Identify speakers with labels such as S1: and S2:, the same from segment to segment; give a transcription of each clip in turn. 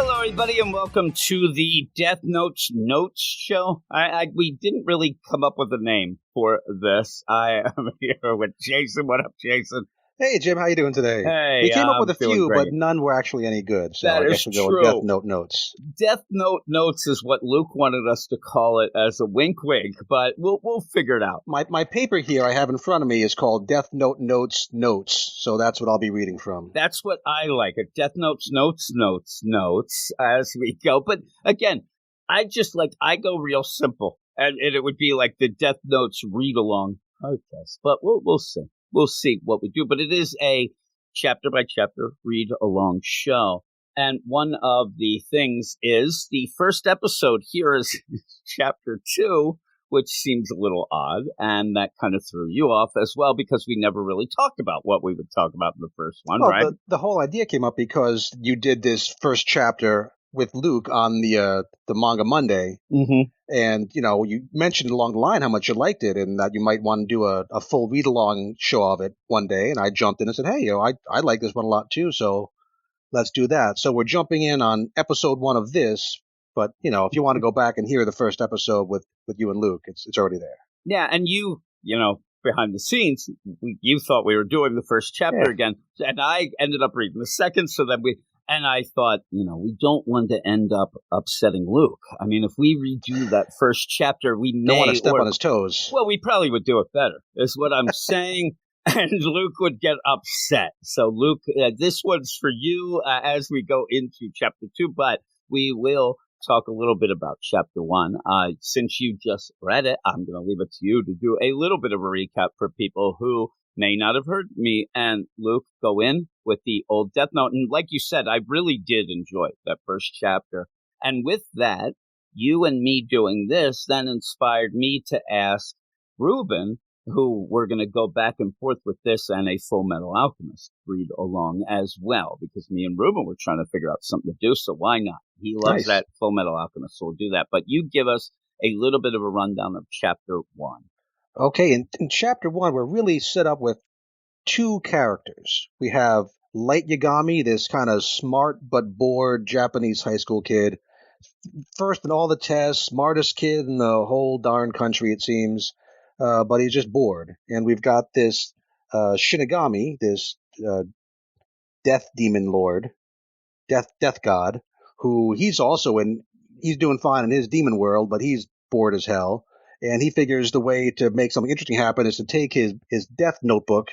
S1: Hello, everybody, and welcome to the Death Notes show. We didn't really come up with a name for this. I am here with Jason. What up, Jason?
S2: Hey, Jim, how you doing today?
S1: Hey,
S2: we came up with a
S1: feeling
S2: few,
S1: great.
S2: but none were actually any good. So
S1: That
S2: I guess
S1: is
S2: we'll go with
S1: true.
S2: Death Note Notes.
S1: Death Note Notes is what Luke wanted us to call it as a wink wink, but we'll figure it out.
S2: My paper here I have in front of me is called Death Note Notes Notes, so that's what I'll be reading from.
S1: That's what I like. It. Death Notes Notes as we go. But again, I go real simple, and it would be like the Death Notes read along podcast. But we'll see. We'll see what we do. But it is a chapter by chapter read along show. And one of the things is the first episode here is chapter 2, which seems a little odd. And that kind of threw you off as well, because we never really talked about what we would talk about in the first one,
S2: well,
S1: right?
S2: The whole idea came up because you did this first chapter with Luke on the Manga Monday.
S1: Mm-hmm.
S2: And, you mentioned along the line how much you liked it and that you might want to do a full read-along show of it one day. And I jumped in and said, hey, I like this one a lot too, so let's do that. So we're jumping in on episode 1 of this. But, if you want to go back and hear the first episode with you and Luke, it's already there.
S1: Yeah, and you behind the scenes, you thought we were doing the first chapter again. And I ended up reading the second, so then and I thought, we don't want to end up upsetting Luke. I mean, if we redo that first chapter, we may...
S2: Don't want to step on his toes.
S1: Well, we probably would do it better, is what I'm saying. And Luke would get upset. So, Luke, this one's for you as we go into chapter 2, but we will talk a little bit about chapter 1. Since you just read it, I'm going to leave it to you to do a little bit of a recap for people who may not have heard me and Luke go in with the old Death Note. And like you said, I really did enjoy that first chapter. And with that, you and me doing this then inspired me to ask Ruben, who we're going to go back and forth with this and a Full Metal Alchemist read along as well, because me and Ruben were trying to figure out something to do, so why not? He loves that Full Metal Alchemist, so we'll do that. But you give us a little bit of a rundown of chapter 1.
S2: Okay, in chapter 1, we're really set up with 2 characters. We have Light Yagami, this kind of smart but bored Japanese high school kid. First in all the tests, smartest kid in the whole darn country, it seems. But he's just bored. And we've got this Shinigami, this death demon lord, death god, who he's doing fine in his demon world, but he's bored as hell. And he figures the way to make something interesting happen is to take his death notebook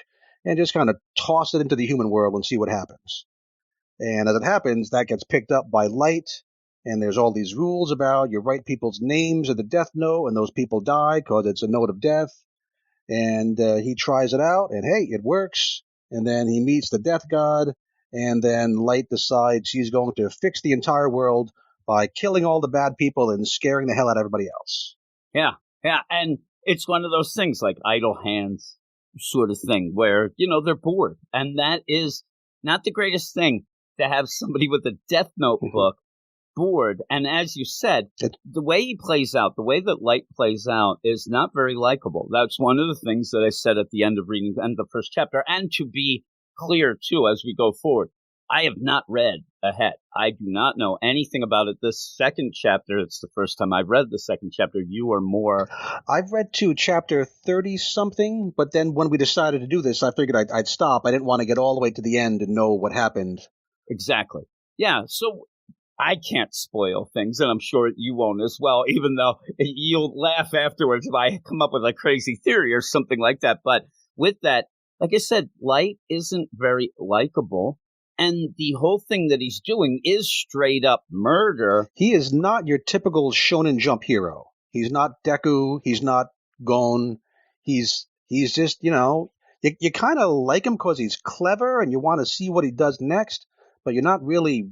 S2: and just kind of toss it into the human world and see what happens. And as it happens, that gets picked up by Light, and there's all these rules about you write people's names in the death note, and those people die because it's a note of death. And he tries it out, and hey, it works. And then he meets the death god, and then Light decides she's going to fix the entire world by killing all the bad people and scaring the hell out of everybody else.
S1: Yeah, and it's one of those things like idle hands sort of thing where, they're bored. And that is not the greatest thing, to have somebody with a death notebook bored. And as you said, the way he plays out, the way that Light plays out is not very likable. That's one of the things that I said at the end of reading the first chapter. And to be clear, too, as we go forward, I have not read ahead. I do not know anything about it. This second chapter, it's the first time I've read the second chapter. You are more...
S2: I've read to chapter 30-something, but then when we decided to do this, I figured I'd stop. I didn't want to get all the way to the end and know what happened.
S1: Exactly. Yeah, so I can't spoil things, and I'm sure you won't as well, even though you'll laugh afterwards if I come up with a crazy theory or something like that. But with that, like I said, Light isn't very likable. And the whole thing that he's doing is straight up murder.
S2: He is not your typical Shonen Jump hero. He's not Deku. He's not Gon. He's just, you kind of like him because he's clever and you want to see what he does next, but you're not really,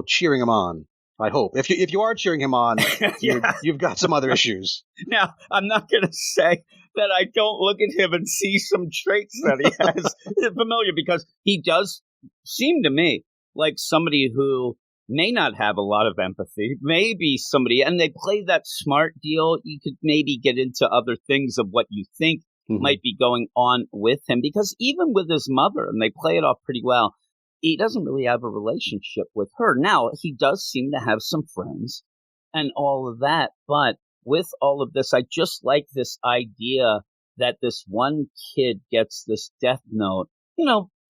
S2: cheering him on. I hope. If you are cheering him on, you've got some other issues.
S1: Now, I'm not going to say that I don't look at him and see some traits that he has familiar, because he does seem to me like somebody who may not have a lot of empathy, maybe somebody, and they play that smart deal. You could maybe get into other things of what you think might be going on with him, because even with his mother, and they play it off pretty well, he doesn't really have a relationship with her. Now, he does seem to have some friends and all of that, but with all of this, I just like this idea that this one kid gets this death note,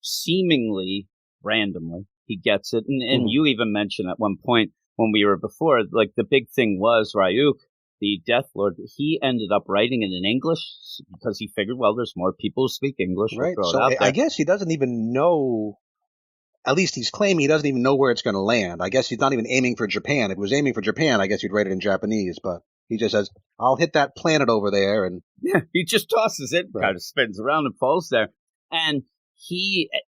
S1: seemingly randomly. He gets it. And you even mentioned at one point when we were before, like the big thing was Ryuk, the Death Lord, he ended up writing it in English because he figured, well, there's more people who speak English.
S2: Right.
S1: We'll throw
S2: So
S1: it out there.
S2: I guess he doesn't even know, at least he's claiming he doesn't even know where it's going to land. I guess he's not even aiming for Japan. If he was aiming for Japan, I guess he'd write it in Japanese, but he just says, I'll hit that planet over there. And
S1: yeah, he just tosses it,
S2: right.
S1: kind of spins around and falls there. And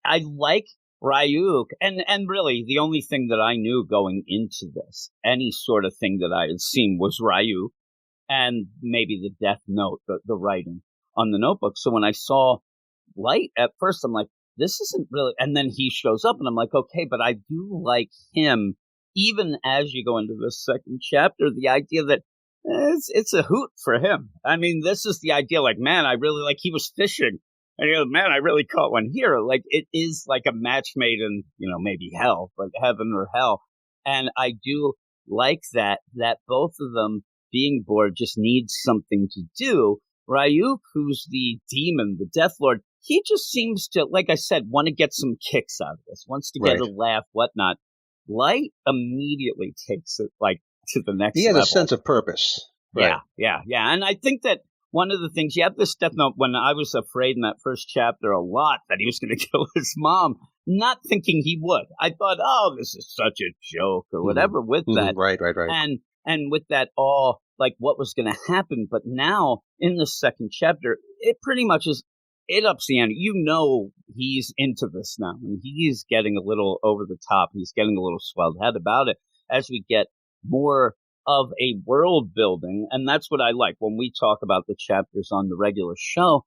S1: I like Ryuk, and really the only thing that I knew going into this, any sort of thing that I had seen was Ryuk and maybe the death note, the writing on the notebook. So when I saw Light at first, I'm like, this isn't really, and then he shows up and I'm like, okay, but I do like him, even as you go into the second chapter, the idea that it's a hoot for him. I mean, this is the idea, like, man, I really like, he was fishing. And he goes, man, I really caught one here. Like, it is like a match made in, maybe hell, like heaven or hell. And I do like that both of them being bored just needs something to do. Ryuk, who's the demon, the Death Lord, he just seems to, like I said, want to get some kicks out of this, wants to get a laugh, whatnot. Light immediately takes it, like, to the next level.
S2: He has a sense of purpose.
S1: Right. Yeah. And I think that one of the things, you have this Death Note, when I was afraid in that first chapter a lot that he was going to kill his mom, not thinking he would. I thought, oh, this is such a joke or whatever with that.
S2: Right.
S1: And with that all, like, what was going to happen. But now, in the second chapter, it pretty much is, it ups the ante. He's into this now. And he's getting a little over the top. He's getting a little swelled head about it as we get more of a world building. And that's what I like when we talk about the chapters on the regular show.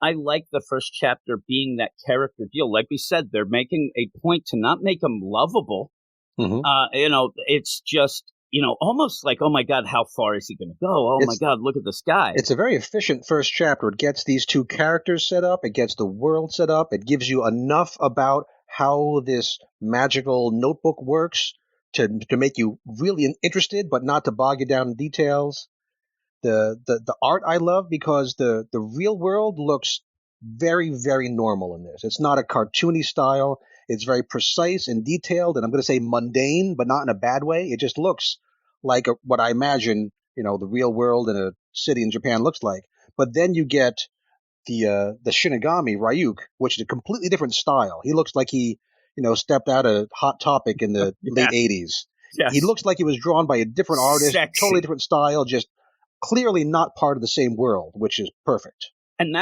S1: I like the first chapter being that character deal. Like we said, they're making a point to not make him lovable. It's just, almost like, oh my God, how far is he going to go? Oh my God, look at this guy.
S2: It's a very efficient first chapter. It gets these two characters set up. It gets the world set up. It gives you enough about how this magical notebook works to make you really interested, but not to bog you down in details. The art I love because the real world looks very, very normal in this. It's not a cartoony style. It's very precise and detailed, and I'm going to say mundane, but not in a bad way. It just looks like what I imagine, the real world in a city in Japan looks like. But then you get the Shinigami Ryuk, which is a completely different style. He looks like he stepped out of Hot Topic in the late 80s.
S1: Yes.
S2: He looks like he was drawn by a different artist, totally different style, just clearly not part of the same world, which is perfect.
S1: And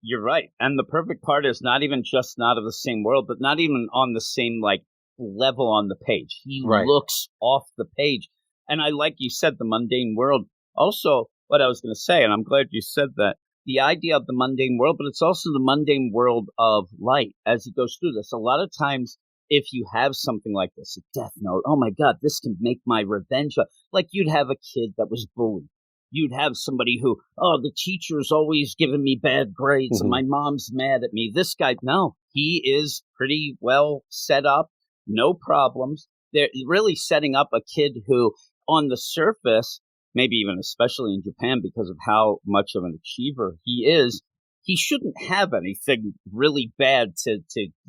S1: you're right. And the perfect part is not even just not of the same world, but not even on the same, like, level on the page. He looks off the page. And I, like you said, the mundane world. Also, what I was going to say, and I'm glad you said that, the idea of the mundane world, but it's also the mundane world of Light as he goes through this. A lot of times, if you have something like this, a Death Note, oh my God, this can make my revenge. Like, you'd have a kid that was bullied. You'd have somebody who, the teacher's always giving me bad grades and my mom's mad at me. This guy, no, he is pretty well set up, no problems. They're really setting up a kid who, on the surface, maybe even especially in Japan because of how much of an achiever he is, he shouldn't have anything really bad to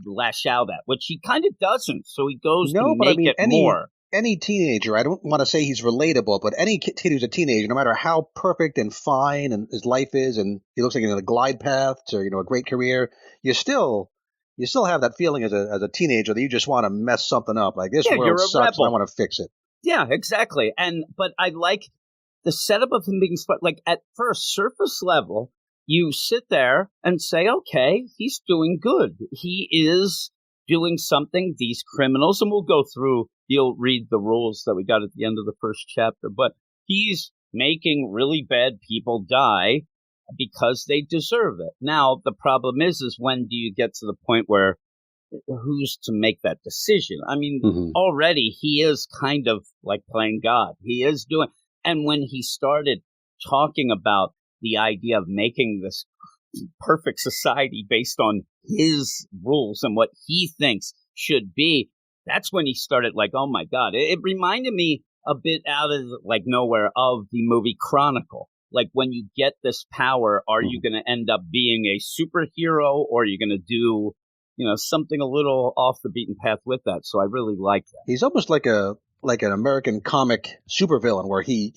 S1: lash out at, which he kind of doesn't. So he goes to make it more.
S2: Any teenager, I don't want to say he's relatable, but any kid who's a teenager, no matter how perfect and fine and his life is, and he looks like he's on a glide path to a great career, you still have that feeling as a teenager that you just want to mess something up. Like, this world sucks, and I want to fix it.
S1: Yeah, exactly. But I like the setup of him being like, at first surface level, you sit there and say, okay, he's doing good. He is doing something. These criminals, and we'll go through. You'll read the rules that we got at the end of the first chapter, but he's making really bad people die because they deserve it. Now, the problem is when do you get to the point where who's to make that decision? I mean, already he is kind of like playing God. He is doing, and when he started talking about the idea of making this perfect society based on his rules and what he thinks should be. That's when he started like, oh my God. It reminded me a bit out of like nowhere of the movie Chronicle. Like when you get this power, are you going to end up being a superhero or are you going to do, something a little off the beaten path with that? So I really like that.
S2: He's almost like an American comic supervillain where he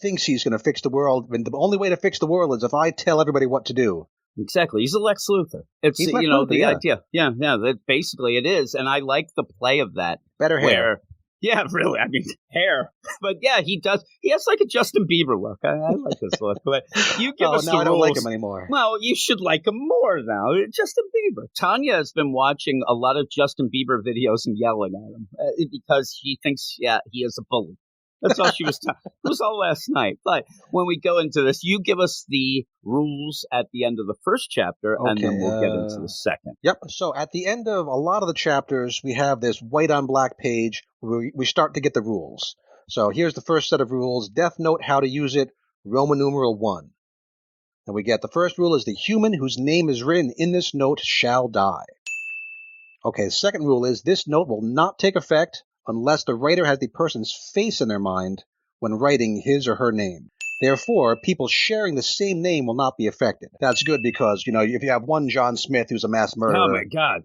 S2: thinks he's going to fix the world, and the only way to fix the world is if I tell everybody what to do.
S1: Exactly. He's a Lex Luthor. It's,
S2: He's Lex Luthor,
S1: the
S2: yeah.
S1: idea. Yeah, that basically it is. And I like the play of that.
S2: Better hair.
S1: Yeah, really. I mean, hair. But yeah, he does. He has like a Justin Bieber look. I like this look. But you give us the rules.
S2: I don't like him anymore.
S1: Well, you should like him more now. Justin Bieber. Tanya has been watching a lot of Justin Bieber videos and yelling at him because she thinks, he is a bully. That's all she was talking. It was all last night. But when we go into this, you give us the rules at the end of the first chapter, and then we'll get into the second.
S2: Yep. So at the end of a lot of the chapters, we have this white on black page where we start to get the rules. So here's the first set of rules. Death Note, how to use it, Roman numeral 1. And we get the first rule is the human whose name is written in this note shall die. Okay, the second rule is this note will not take effect unless the writer has the person's face in their mind when writing his or her name. Therefore, people sharing the same name will not be affected. That's good because, if you have one John Smith who's a mass murderer.
S1: Oh, my God.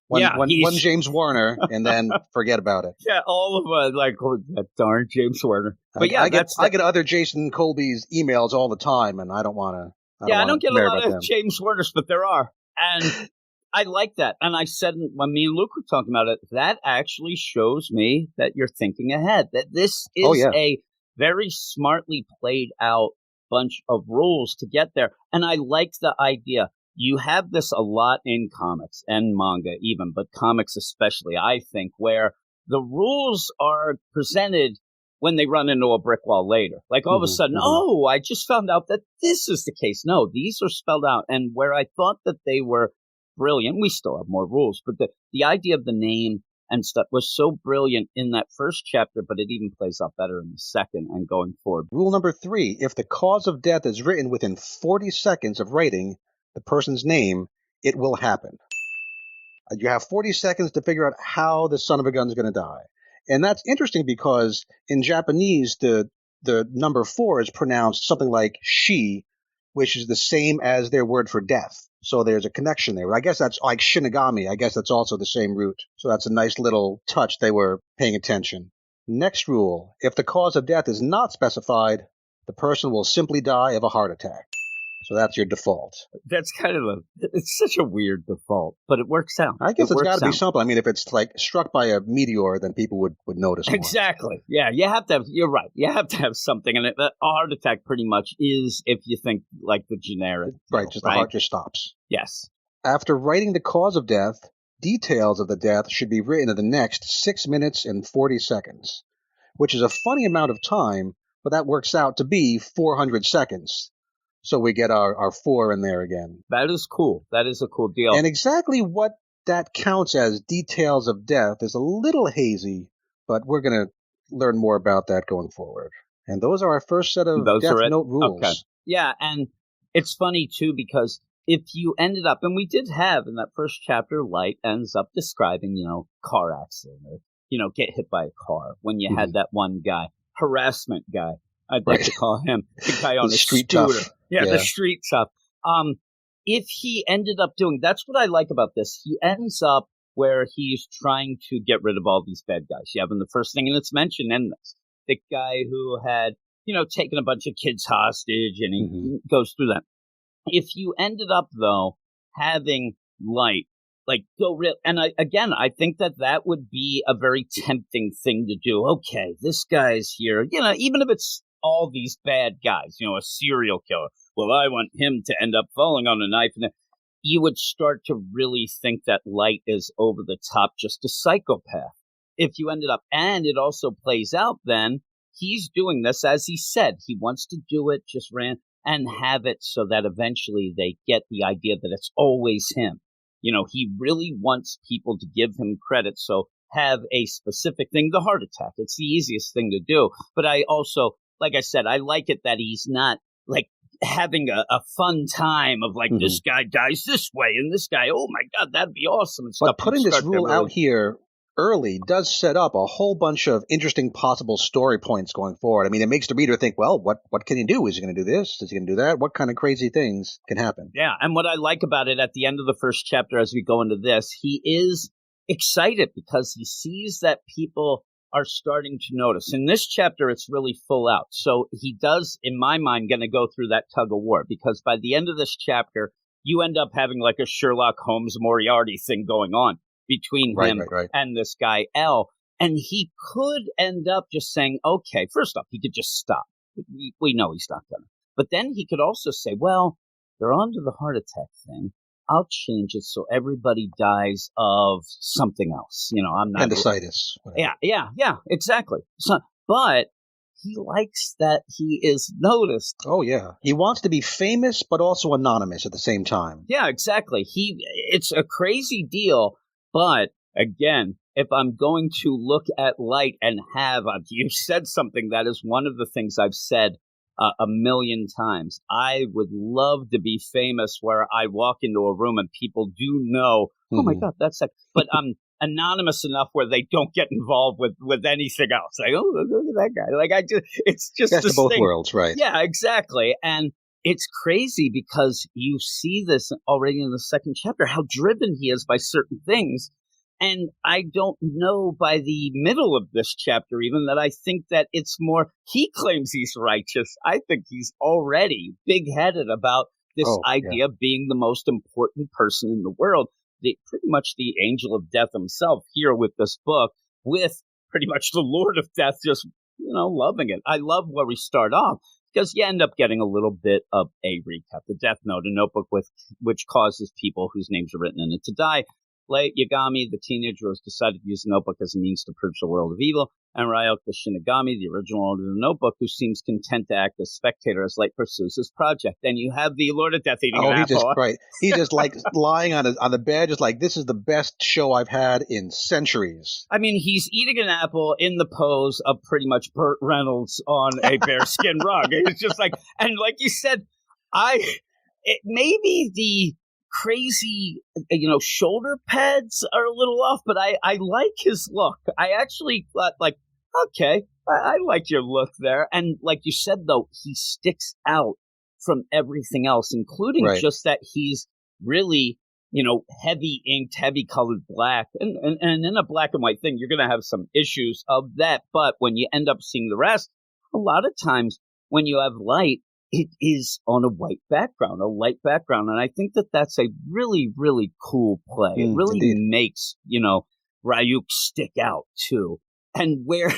S2: One James Warner, and then forget about it.
S1: Yeah, all of us, like, that darn James Warner. But
S2: I get other Jason Colby's emails all the time, and I don't want to.
S1: I don't get a lot of James Warners, but there are. And I like that. And I said, when me and Luke were talking about it, that actually shows me that you're thinking ahead, that this is a very smartly played out bunch of rules to get there. And I like the idea. You have this a lot in comics and manga even, but comics especially, I think, where the rules are presented when they run into a brick wall later. Like all of a sudden, I just found out that this is the case. No, these are spelled out. And where I thought that they were brilliant, we still have more rules, but the idea of the name and stuff was so brilliant in that first chapter, but it even plays out better in the second and going forward.
S2: Rule number 3, if the cause of death is written within 40 seconds of writing the person's name, it will happen. You have 40 seconds to figure out how the son of a gun is going to die. And that's interesting because in Japanese, the number 4 is pronounced something like shi, which is the same as their word for death. So there's a connection there. I guess that's like Shinigami. I guess that's also the same root. So that's a nice little touch. They were paying attention. Next rule, if the cause of death is not specified, the person will simply die of a heart attack. So that's your default.
S1: That's it's such a weird default, but it works out.
S2: I guess it's got to be something. I mean, if it's like struck by a meteor, then people would notice more.
S1: Exactly. Yeah, you have to have, you're right. You have to have something. And a heart attack pretty much is, if you think like the generic.
S2: Right, just the heart just stops.
S1: Yes.
S2: After writing the cause of death, details of the death should be written in the next 6 minutes and 40 seconds, which is a funny amount of time, but that works out to be 400 seconds. So we get our 4 in there again.
S1: That is cool. That is a cool deal.
S2: And exactly what that counts as details of death is a little hazy, but we're going to learn more about that going forward. And those are our first set of Death Note rules. Okay.
S1: Yeah, and it's funny, too, because if you ended up, and we did have in that first chapter, Light ends up describing, car accident or, get hit by a car when you had that one guy, harassment guy. I'd like to call him the guy on the
S2: street
S1: scooter.
S2: Tough.
S1: Yeah, the street tough. If he ended up doing, that's what I like about this. He ends up where he's trying to get rid of all these bad guys. You have in the first thing, and it's mentioned in this, the guy who had, taken a bunch of kids hostage, and he goes through that. If you ended up, though, having Light, like, go real, and I think that would be a very tempting thing to do. Okay, this guy's here, even if it's all these bad guys, a serial killer. Well, I want him to end up falling on a knife. And you would start to really think that Light is over the top, just a psychopath. If you ended up, and it also plays out then, he's doing this, as he said, he wants to do it, just and have it so that eventually they get the idea that it's always him. He really wants people to give him credit. So have a specific thing, the heart attack. It's the easiest thing to do. But I also, like I said, I like it that he's not like having a fun time of like, this guy dies this way and this guy, oh my God, that'd be awesome and stuff.
S2: But putting this rule out here early does set up a whole bunch of interesting possible story points going forward. I mean, it makes the reader think, well, what can he do? Is he going to do this? Is he going to do that? What kind of crazy things can happen?
S1: Yeah, and what I like about it at the end of the first chapter as we go into this, he is excited because he sees that people are starting to notice. In this chapter, it's really full out. So he does, in my mind, going to go through that tug of war, because by the end of this chapter, you end up having like a Sherlock Holmes Moriarty thing going on between him and this guy, L. And he could end up just saying, okay, first off, he could just stop. We know he's not going to. But then he could also say, well, they're on to the heart attack thing. I'll change it so everybody dies of something else. You know, I'm not
S2: appendicitis.
S1: Yeah, exactly. So, but he likes that he is noticed.
S2: Oh yeah, he wants to be famous, but also anonymous at the same time.
S1: Yeah, exactly. It's a crazy deal, but again, if I'm going to look at light and you said something that is one of the things I've said a million times. I would love to be famous where I walk into a room and people do know, oh my God, that's that. But I'm anonymous enough where they don't get involved with anything else. Like, oh, look at that guy. Like, it's just
S2: best
S1: this
S2: of both
S1: thing.
S2: worlds, right?
S1: Yeah, exactly. And it's crazy because you see this already in the second chapter, how driven he is by certain things. And I don't know by the middle of this chapter even that I think that it's more, he claims he's righteous. I think he's already big-headed about this idea of being the most important person in the world. Pretty much the angel of death himself here with this book, with pretty much the Lord of Death just, loving it. I love where we start off because you end up getting a little bit of a recap. The Death Note, a notebook which causes people whose names are written in it to die. Light Yagami, the teenager who has decided to use the notebook as a means to purge the world of evil, and Ryoka Shinigami, the original owner of the notebook, who seems content to act as spectator as Light pursues his project. Then you have the Lord of Death eating an apple.
S2: He just like lying on the bed, just like, this is the best show I've had in centuries.
S1: I mean, he's eating an apple in the pose of pretty much Burt Reynolds on a bearskin rug. It's just like, and like you said, maybe the crazy, shoulder pads are a little off, but I like his look. I actually thought, like, okay, I like your look there. And like you said, though, he sticks out from everything else, including just that he's really, heavy inked, heavy colored black. And in a black and white thing, you're going to have some issues of that. But when you end up seeing the rest, a lot of times when you have light, it is on a white background, a light background. And I think that that's a really, really cool play. It really makes, Ryuk stick out, too. And where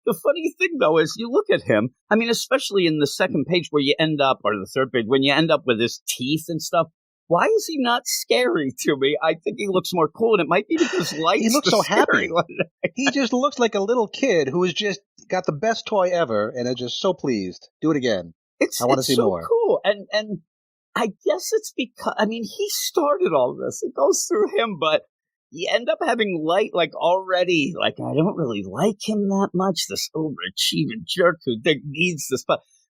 S1: the funny thing, though, is you look at him, I mean, especially in the second page where you end up, or the third page, when you end up with his teeth and stuff, why is he not scary to me? I think he looks more cool, and it might be because Light's
S2: he looks so happy.
S1: One.
S2: He just looks like a little kid who has just got the best toy ever and is just so pleased. Do it again. I want to see more.
S1: It's so cool. And I guess it's because, I mean, he started all this. It goes through him, but you end up having Light, like, already, like, I don't really like him that much, this overachieving jerk who needs this.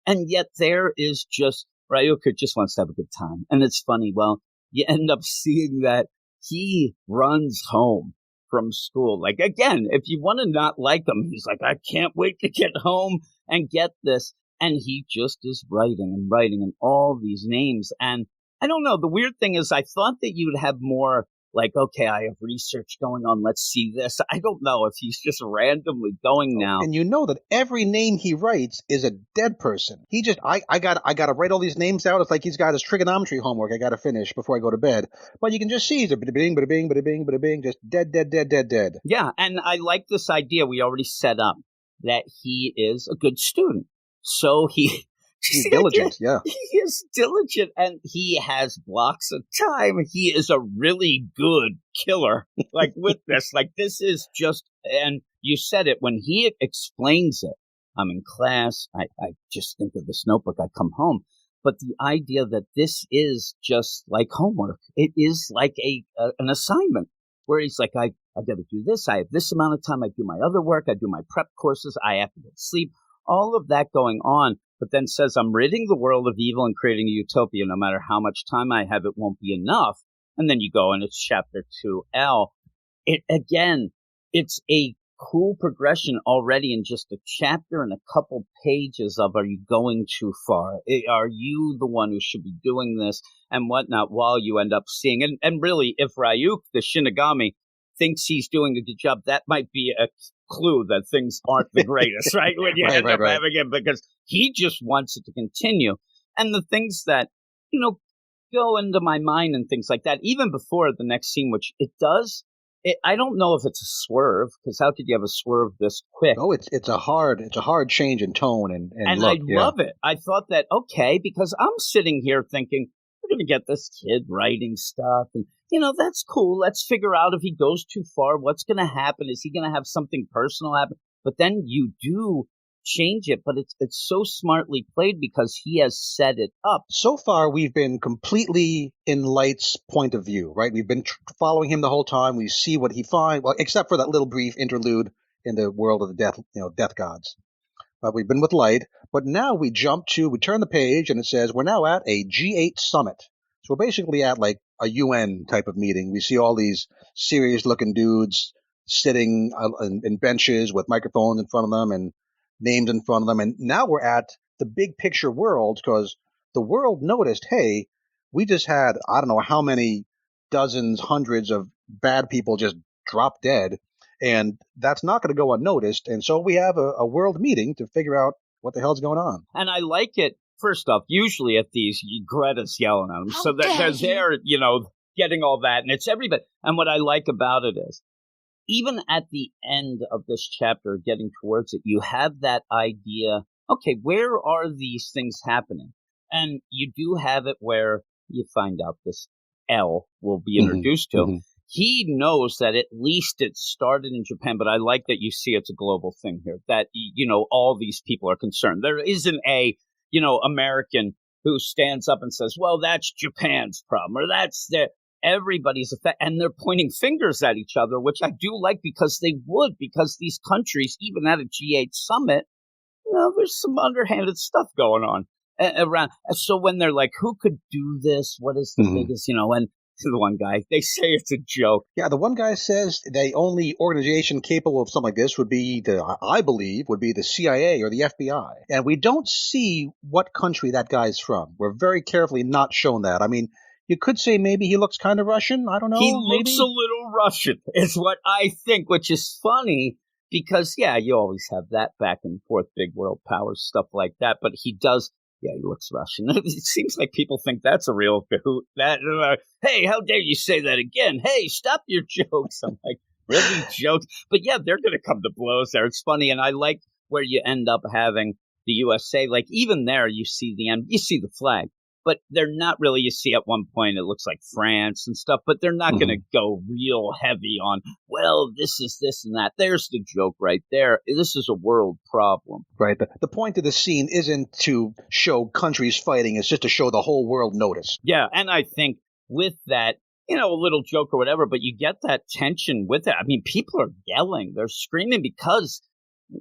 S1: And yet there is just, Ryoka just wants to have a good time. And it's funny, well, you end up seeing that he runs home from school. Like, again, if you want to not like him, he's like, I can't wait to get home and get this. And he just is writing and all these names. And I don't know. The weird thing is I thought that you'd have more like, okay, I have research going on. Let's see this. I don't know if he's just randomly going now.
S2: And you know that every name he writes is a dead person. He just, I got to write all these names out. It's like he's got his trigonometry homework I got to finish before I go to bed. But you can just see he's a bada-bing, bada-bing, bada-bing, bada-bing, just dead.
S1: Yeah. And I like this idea we already set up that he is a good student. So he's
S2: diligent, yeah.
S1: He is diligent, and he has blocks of time. He is a really good killer, like, with this. Like, this is just, and you said it, when he explains it, I'm in class, I just think of this notebook, I come home. But the idea that this is just like homework, it is like an assignment, where he's like, I got to do this, I have this amount of time, I do my other work, I do my prep courses, I have to get sleep. All of that going on, but then says, I'm ridding the world of evil and creating a utopia. No matter how much time I have, it won't be enough. And then you go and it's chapter 2L. It's a cool progression already in just a chapter and a couple pages of, are you going too far? Are you the one who should be doing this and whatnot, while you end up seeing, and really, if Ryuk, the Shinigami, thinks he's doing a good job, that might be a clue that things aren't the greatest, right? When you end up having it, because he just wants it to continue. And the things that, go into my mind and things like that, even before the next scene, which it does, I don't know if it's a swerve, because how could you have a swerve this quick?
S2: Oh, it's a hard change in tone and look.
S1: I love it. I thought that, okay, because I'm sitting here thinking, we're going to get this kid writing stuff, and that's cool. Let's figure out if he goes too far, what's going to happen. Is he going to have something personal happen? But then you do change it, but it's so smartly played because he has set it up.
S2: So far, we've been completely in Light's point of view, right? We've been following him the whole time. We see what he finds, well, except for that little brief interlude in the world of the death gods. But we've been with Light. But now we turn the page, and it says we're now at a G8 summit. So we're basically at like a UN type of meeting. We see all these serious-looking dudes sitting in benches with microphones in front of them and names in front of them. And now we're at the big picture world, because the world noticed, hey, we just had, I don't know how many dozens, hundreds of bad people just drop dead. And that's not going to go unnoticed. And so we have a world meeting to figure out what the hell's going on.
S1: And I like it. First off, usually at these, Greta's yelling at them. So they're there, getting all that. And it's everybody. And what I like about it is, even at the end of this chapter, getting towards it, you have that idea, okay, where are these things happening? And you do have it where you find out this L will be introduced to. Mm-hmm. He knows that at least it started in Japan, but I like that you see it's a global thing here, that, all these people are concerned. There isn't a, American who stands up and says, well, that's Japan's problem, or that's everybody's effect. And they're pointing fingers at each other, which I do like, because because these countries, even at a G8 summit, there's some underhanded stuff going on around. So when they're like, who could do this? What is the biggest, and to the one guy, they say it's a joke.
S2: Yeah, the one guy says the only organization capable of something like this would be I believe, the CIA or the FBI. And we don't see what country that guy's from. We're very carefully not shown that. I mean, you could say maybe he looks kind of Russian. I don't know.
S1: He looks a little Russian, is what I think, which is funny because, yeah, you always have that back and forth, big world powers, stuff like that. But he does. Yeah, he looks Russian. It seems like people think that's a real hoot. Hey, how dare you say that again? Hey, stop your jokes. I'm like, really, jokes? But yeah, they're going to come to blows there. It's funny, and I like where you end up having the USA. Like, even there, you see the flag. But they're not really, you see at one point, it looks like France and stuff, but they're not going to go real heavy on, well, this is this and that. There's the joke right there. This is a world problem.
S2: Right. The point of the scene isn't to show countries fighting. It's just to show the whole world notice.
S1: Yeah. And I think with that, a little joke or whatever, but you get that tension with it. I mean, people are yelling. They're screaming because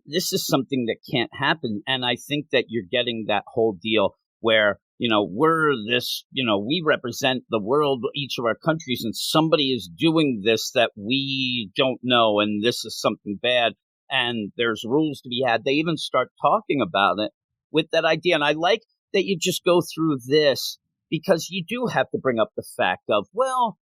S1: this is something that can't happen. And I think that you're getting that whole deal where, we're this, we represent the world, each of our countries, and somebody is doing this that we don't know, and this is something bad, and there's rules to be had. They even start talking about it with that idea. And I like that you just go through this because you do have to bring up the fact of, well,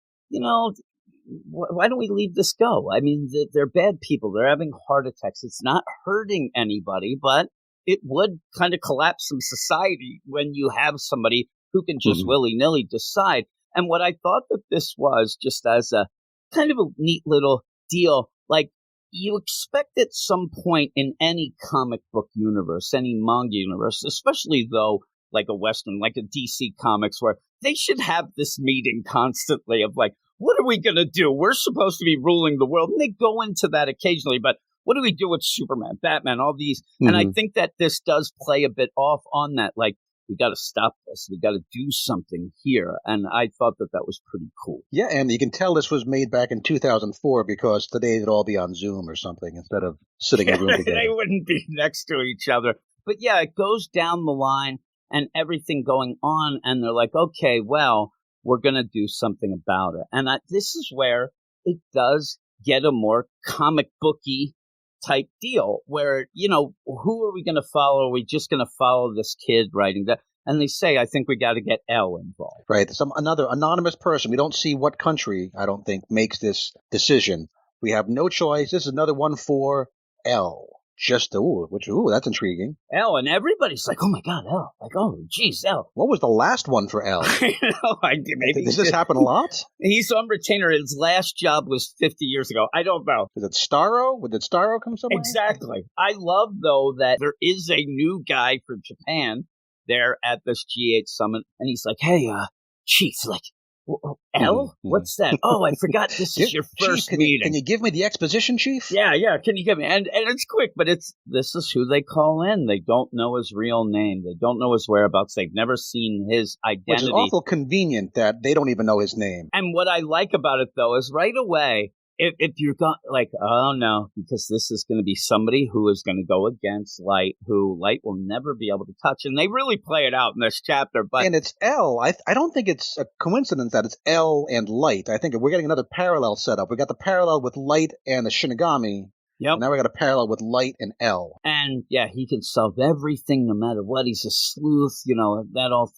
S1: why don't we leave this go? I mean, they're bad people. They're having heart attacks. It's not hurting anybody, but it would kind of collapse some society when you have somebody who can just willy-nilly decide. And what I thought that this was, just as a kind of a neat little deal, like you expect at some point in any comic book universe, any manga universe, especially though like a Western, like a DC Comics, where they should have this meeting constantly of like, what are we going to do? We're supposed to be ruling the world. And they go into that occasionally, but what do we do with Superman, Batman, all these? And I think that this does play a bit off on that. Like, we got to stop this. We got to do something here. And I thought that was pretty cool.
S2: Yeah, and you can tell this was made back in 2004 because today they'd all be on Zoom or something instead of sitting in a room together.
S1: They wouldn't be next to each other. But yeah, it goes down the line and everything going on. And they're like, okay, well, we're going to do something about it. And this is where it does get a more comic booky type deal where, who are we going to follow? Are we just going to follow this kid writing that? And they say, I think we got to get L involved.
S2: Right. Another anonymous person. We don't see what country, I don't think, makes this decision. We have no choice. This is another one for L. That's intriguing.
S1: L, and everybody's like, oh my God, L. Like, oh, geez, L.
S2: What was the last one for L?
S1: Maybe.
S2: Does this happen a lot?
S1: He's on retainer. His last job was 50 years ago. I don't know.
S2: Is it Starro? Did Starro come somewhere?
S1: Exactly. I love, though, that there is a new guy from Japan there at this G8 summit, and he's like, hey, Chief, like, L? Mm-hmm. What's that? Oh, I forgot this is your first meeting.
S2: Can you give me the exposition, Chief?
S1: Yeah, can you give me? And it's quick, but this is who they call in. They don't know his real name. They don't know his whereabouts. They've never seen his identity.
S2: Which is awful convenient that they don't even know his name.
S1: And what I like about it, though, is right away, if you're like, oh no, because this is going to be somebody who is going to go against Light, who Light will never be able to touch. And they really play it out in this chapter. But
S2: and it's L. I don't think it's a coincidence that it's L and Light. I think we're getting another parallel setup. We got the parallel with Light and the Shinigami. Yep. And now we got a parallel with Light and L.
S1: And yeah, he can solve everything no matter what. He's a sleuth, that all.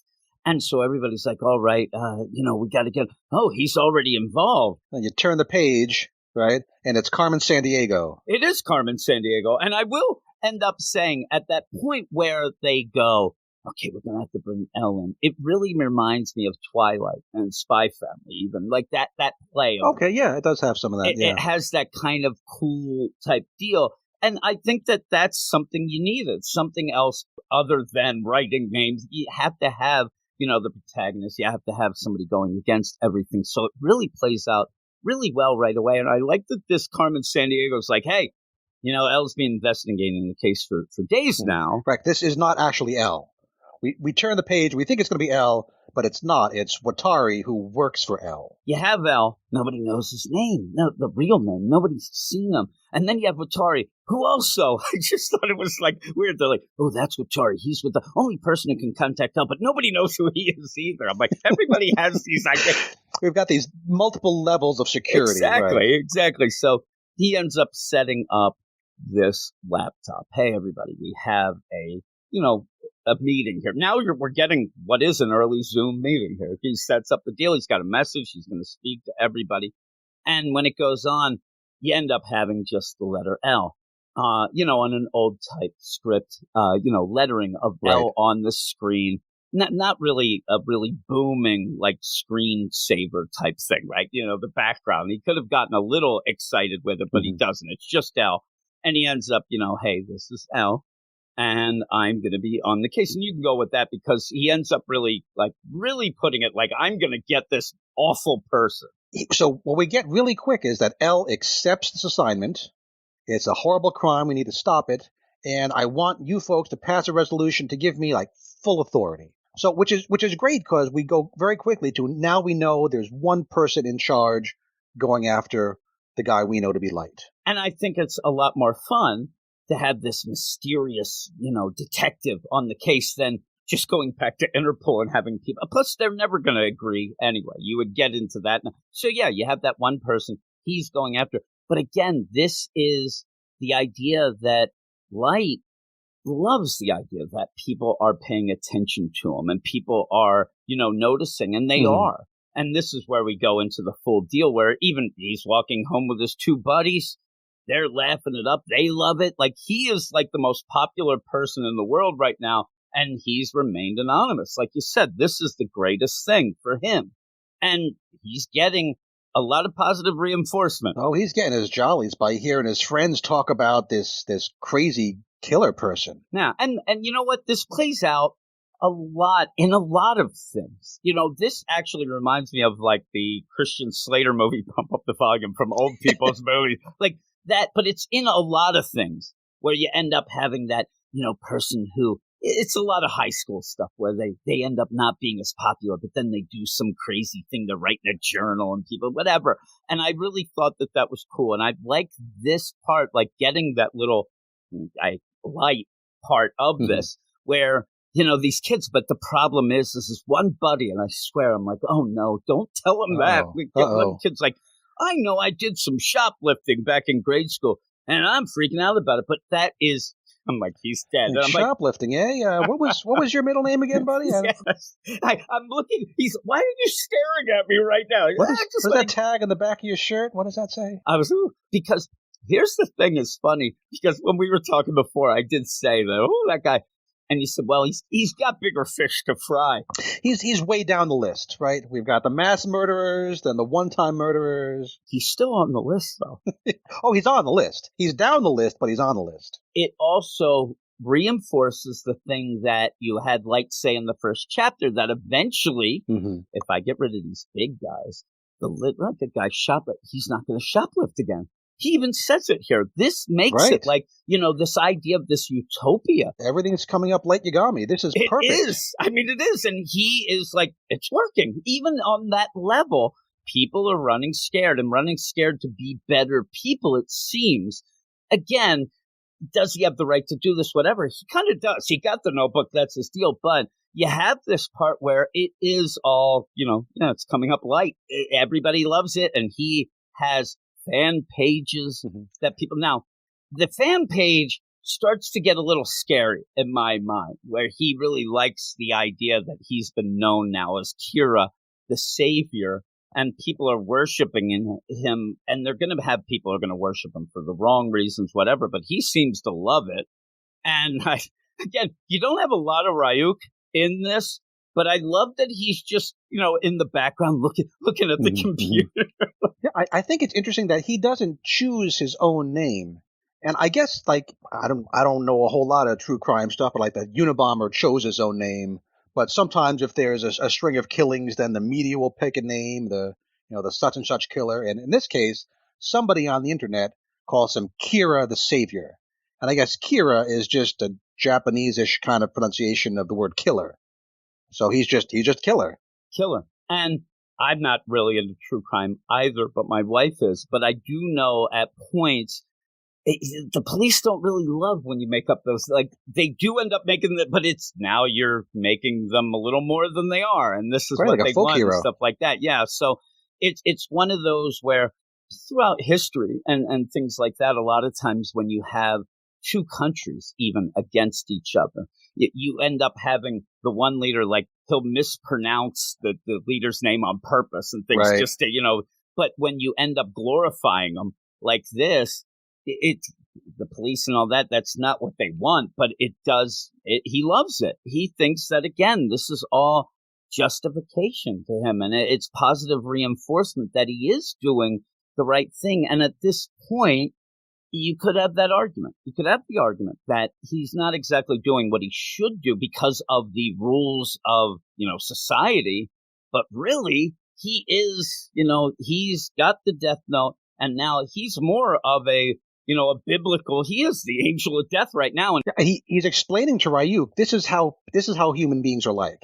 S1: And so everybody's like, all right, we got to get, he's already involved.
S2: And you turn the page, right? And it's Carmen Sandiego.
S1: It is Carmen Sandiego. And I will end up saying at that point where they go, okay, we're going to have to bring Ellen. It really reminds me of Twilight and Spy Family, even like that play.
S2: Okay, yeah, it does have some of that.
S1: It has that kind of cool type deal. And I think that that's something you needed, something else other than writing names. You have to have, the protagonist. You have to have somebody going against everything. So it really plays out really well right away. And I like that this Carmen Sandiego's like, hey, L's been investigating the case for days now.
S2: Right. This is not actually L. We turn the page. We think it's going to be L, but it's not. It's Watari who works for L.
S1: You have L. Nobody knows his name. No, the real name. Nobody's seen him. And then you have Watari, who also, I just thought it was like weird. They're like, oh, that's Watari. He's with the only person who can contact L, but nobody knows who he is either. I'm like, everybody has these ideas.
S2: We've got these multiple levels of security.
S1: Exactly. So he ends up setting up this laptop. Hey, everybody, we have a meeting here. Now we're getting what is an early Zoom meeting here. He sets up the deal. He's got a message. He's going to speak to everybody. And when it goes on, you end up having just the letter L, on an old type script, lettering of L on the screen. Not really a really booming, like screensaver type thing, right? The background. He could have gotten a little excited with it, but he doesn't. It's just L. And he ends up, hey, this is L. And I'm going to be on the case. And you can go with that because he ends up really putting it like, I'm going to get this awful person.
S2: So what we get really quick is that L accepts this assignment. It's a horrible crime. We need to stop it. And I want you folks to pass a resolution to give me like full authority. So which is great because we go very quickly to now we know there's one person in charge going after the guy we know to be Light.
S1: And I think it's a lot more fun to have this mysterious, detective on the case than just going back to Interpol and having people. Plus, they're never going to agree anyway. You would get into that. So, yeah, you have that one person he's going after. But again, this is the idea that Light loves the idea that people are paying attention to him and people are, noticing, and they are. And this is where we go into the full deal where even he's walking home with his two buddies. They're laughing it up. They love it. Like he is like the most popular person in the world right now. And he's remained anonymous. Like you said, this is the greatest thing for him. And he's getting a lot of positive reinforcement.
S2: Oh, he's getting his jollies by hearing his friends talk about this crazy killer person.
S1: Yeah. And you know what? This plays out a lot in a lot of things. This actually reminds me of like the Christian Slater movie, Pump Up the Volume from Old People's Movies. Like that, but it's in a lot of things where you end up having that, person who, it's a lot of high school stuff where they end up not being as popular, but then they do some crazy thing to write in a journal and people, whatever. And I really thought that was cool. And I liked this part, like getting that little Light part of this where, these kids, but the problem is this one buddy, and I swear, I'm like, oh no, don't tell him that. One kid's like, I know I did some shoplifting back in grade school, and I'm freaking out about it, but that is, I'm like, he's dead. And I'm
S2: shoplifting, eh? What was your middle name again, buddy?
S1: Yes. I'm looking. Why are you staring at me right now?
S2: What is that tag on the back of your shirt? What does that say?
S1: Because here's the thing is funny, because when we were talking before, I did say that, that guy. And you said, well, he's got bigger fish to fry.
S2: He's way down the list, right? We've got the mass murderers, then the one-time murderers.
S1: He's still on the list, though.
S2: Oh, he's on the list. He's down the list, but he's on the list.
S1: It also reinforces the thing that you had Light say in the first chapter, that eventually, if I get rid of these big guys, the guy he's not going to shoplift again. He even says it here. This makes it like, this idea of this utopia.
S2: Everything's coming up Light Yagami. This is perfect.
S1: It is. I mean, it is. And he is like, it's working. Even on that level, people are running scared to be better people, it seems. Again, does he have the right to do this? Whatever. He kind of does. He got the notebook. That's his deal. But you have this part where it is all, it's coming up light. Everybody loves it. And he has fan pages that people now, the fan page starts to get a little scary in my mind, where he really likes the idea that he's been known now as Kira, the savior, and people are worshiping him, and they're going to have people who are going to worship him for the wrong reasons, whatever, but he seems to love it. And again, you don't have a lot of Ryuk in this, but I love that he's just, in the background looking at the computer.
S2: Yeah, I think it's interesting that he doesn't choose his own name. And I guess, like, I don't know a whole lot of true crime stuff, but like the Unabomber chose his own name. But sometimes if there's a string of killings, then the media will pick a name, the such and such killer. And in this case, somebody on the internet calls him Kira the Savior. And I guess Kira is just a Japanese-ish kind of pronunciation of the word killer. So he's just killer.
S1: Killer. And I'm not really into true crime either, but my wife is. But I do know at points, the police don't really love when you make up those, like, they do end up making that, but it's now you're making them a little more than they are. And this is what
S2: like
S1: they want and stuff like that. Yeah. So it's one of those where throughout history and things like that, a lot of times when you have two countries even against each other, you end up having the one leader, like, he'll mispronounce the leader's name on purpose and things just to, but when you end up glorifying them like this, the police and all that, that's not what they want, but he loves it. He thinks that, again, this is all justification to him, and it's positive reinforcement that he is doing the right thing. And at this point, you could have that argument. You could have the argument that he's not exactly doing what he should do because of the rules of, society, but really he is, he's got the death note, and now he's more of a biblical, he is the angel of death right now. And
S2: he's explaining to Ryuk, this is how human beings are like.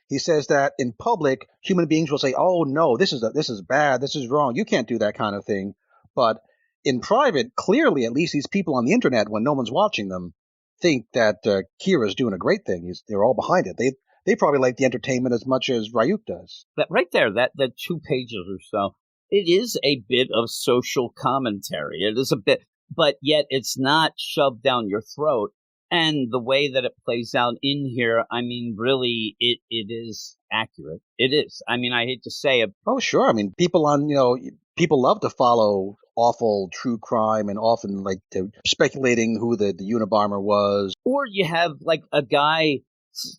S2: He says that in public, human beings will say, oh no, this is bad, this is wrong, you can't do that kind of thing. But in private, clearly, at least these people on the internet, when no one's watching them, think that Kira's doing a great thing. They're all behind it. They probably like the entertainment as much as Ryuk does.
S1: That right there, that 2 pages or so, it is a bit of social commentary. It is a bit, but yet it's not shoved down your throat. And the way that it plays out in here, I mean, really, it is accurate. It is. I mean, I hate to say it.
S2: Oh, sure. I mean, people love to follow awful true crime and often like speculating who the Unabomber was.
S1: Or you have like a guy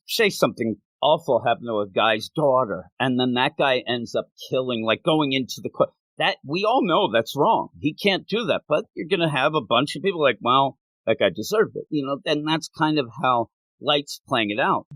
S1: say something awful happened to a guy's daughter, and then that guy ends up killing, like going into the court. That we all know that's wrong. He can't do that. But you're going to have a bunch of people like, well, that guy deserved it, and that's kind of how Light's playing it out.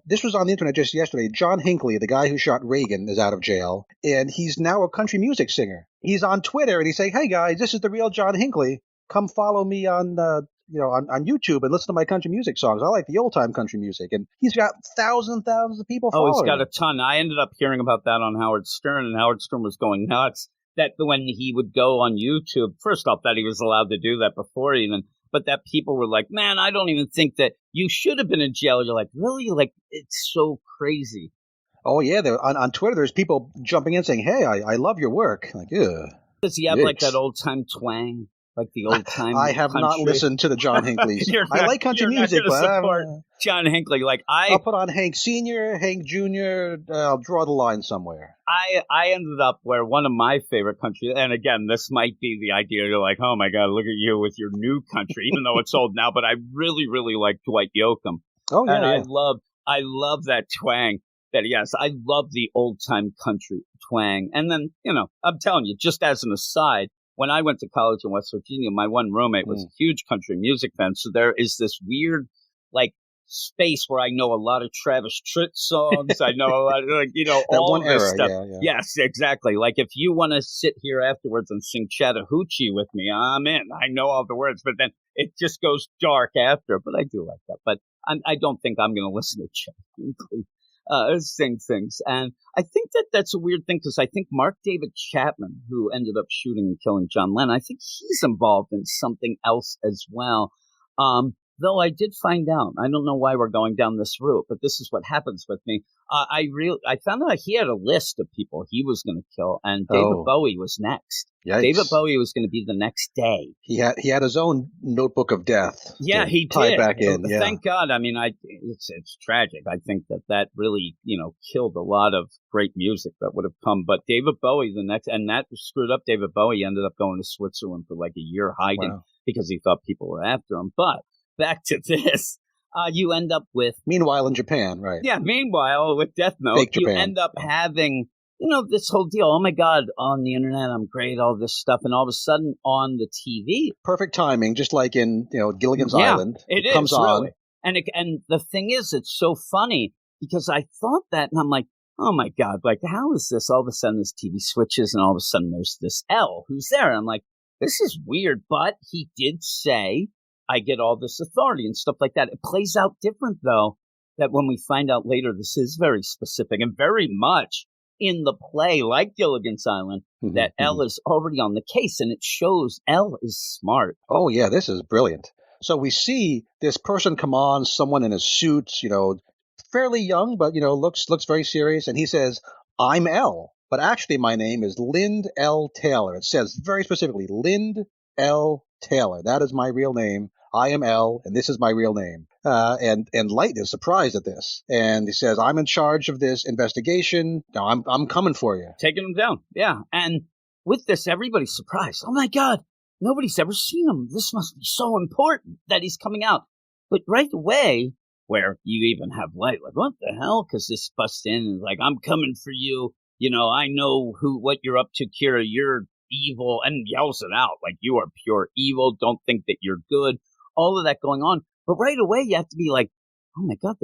S2: This was on the internet just yesterday. John Hinckley, the guy who shot Reagan, is out of jail, and he's now a country music singer. He's on Twitter, and he's saying, hey, guys, this is the real John Hinckley. Come follow me on on YouTube and listen to my country music songs. I like the old-time country music. And he's got thousands of people following him.
S1: Oh, he's got a ton. I ended up hearing about that on Howard Stern, and Howard Stern was going nuts that when he would go on YouTube, first off, that he was allowed to do that before even, but that people were like, man, I don't even think that you should have been in jail. You're like, really? Like, it's so crazy.
S2: Oh, yeah. On Twitter, there's people jumping in saying, hey, I love your work. Like, ugh.
S1: Does he have like that old time twang? Like the old time
S2: I have
S1: country?
S2: not listened to the John Hinkley's. I like country music, but
S1: support John Hinckley. Like
S2: I'll put on Hank Sr., Hank Jr., I'll draw the line somewhere.
S1: I ended up where one of my favorite country, and again, this might be the idea. You're like, oh my God, look at you with your new country, even though it's old now. But I really, really like Dwight Yoakam.
S2: Oh yeah,
S1: and
S2: yeah.
S1: I love that twang. That yes, I love the old time country twang. And then I'm telling you, just as an aside, when I went to college in West Virginia, my one roommate was a huge country music fan. So there is this weird like space where I know a lot of Travis Tritt songs. I know a lot of
S2: that
S1: all
S2: one
S1: of this
S2: era,
S1: stuff.
S2: yeah.
S1: Yes, exactly. Like if you want to sit here afterwards and sing Chattahoochee with me, I'm in. I know all the words, but then it just goes dark after. But I do like that. But I don't think I'm going to listen to Chattahoochee sing things. And I think that's a weird thing because I think Mark David Chapman, who ended up shooting and killing John Lennon, I think he's involved in something else as well. Though I did find out, I don't know why we're going down this route, but this is what happens with me. I found out he had a list of people he was going to kill, and David Bowie was next.
S2: Yikes.
S1: David Bowie was going to be the next day.
S2: He had his own notebook of death.
S1: Yeah, he
S2: tied
S1: did.
S2: Back in. Yeah.
S1: Thank God. I mean, it's tragic. I think that really killed a lot of great music that would have come. But David Bowie the next, and that screwed up David Bowie. He ended up going to Switzerland for like a year hiding because he thought people were after him. But back to this. You end up with...
S2: Meanwhile in Japan, right.
S1: Yeah, meanwhile with Death Note,
S2: Fake Japan.
S1: You end up having, this whole deal. Oh my God, on the internet, I'm great, all this stuff. And all of a sudden on the TV...
S2: Perfect timing, just like in, Gilligan's Island.
S1: It
S2: comes
S1: is,
S2: on.
S1: Really. And the thing is, it's so funny because I thought that and I'm like, oh my God, like how is this? All of a sudden this TV switches and all of a sudden there's this L who's there. And I'm like, this is weird. But he did say... I get all this authority and stuff like that. It plays out different, though, that when we find out later, this is very specific and very much in the play, like Gilligan's Island, that L is already on the case, and it shows L is smart.
S2: Oh, yeah, this is brilliant. So we see this person come on, someone in a suit, fairly young, but, looks very serious, and he says, I'm L, but actually my name is Lynd L. Taylor. It says very specifically, Lynd L. Taylor. That is my real name. I am L, and this is my real name. And Light is surprised at this, and he says, "I'm in charge of this investigation. Now I'm coming for you."
S1: Taking him down, yeah. And with this, everybody's surprised. Oh my God, nobody's ever seen him. This must be so important that he's coming out. But right away, where you even have Light, like, what the hell? Because this busts in and is like, "I'm coming for you. I know what you're up to, Kira. You're evil," and yells it out like, "You are pure evil. Don't think that you're good." All of that going on. But right away, you have to be like, oh my God,